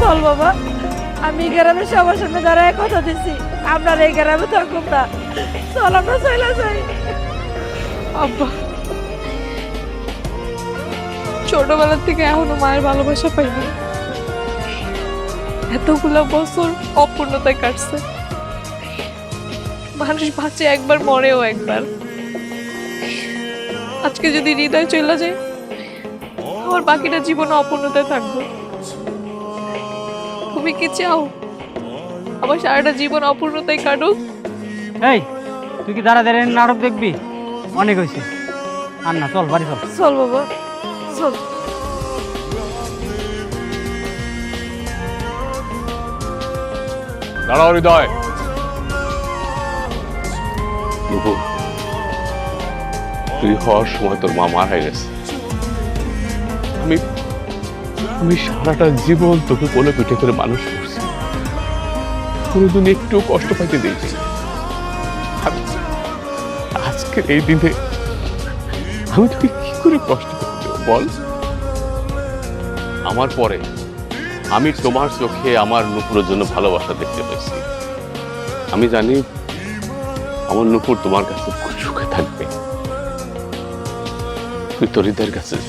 চল বাবা, আমি এই গ্রামের সবার সামনে দাঁড়ায় কথা দিছি আমরা এই গ্রামে থাকুম না। চল আমরা চলে যাই। আব্বা, ছোটবেলা থেকে এখনো মায়ের ভালোবাসা পাইনি। এতগুলো বছর অপূর্ণতায় কাটছে। মানুষ বাঁচে একবার, মরেও একবার। আজকে যদি হৃদয় চলে যায়, আমার বাকিটা জীবন অপূর্ণতায় থাকবো। তুমি কি চাও আমার সারাটা জীবন অপূর্ণতায় কাটুক? এই, তুই কি দাঁড়া দাঁড়িয়ে নাটক দেখবি? অনেক হয়েছে, আর না, চল বাড়ি চল। চল বাবা, চল। দাঁড়াও হৃদয়। নুপুর, তুই হওয়ার সময় তোর মা মারা গেছে। আমি আমি সারাটা জীবন তোকে কোলে পিঠে করে মানুষ করছি, কোনোদিন একটু কষ্ট পাইতে দিইনি। আজকের এই দিনে আমি তোকে কি করে কষ্ট করতে দেব বল? আমার পরে আমি তোমার চোখে আমার নুপুরের জন্য ভালোবাসা দেখতে পেয়েছি। আমি জানি আমার নুপুর তোমার কাছে খুব সুখে থাকবে। তুই তোর হৃদয়ের কাছে যা।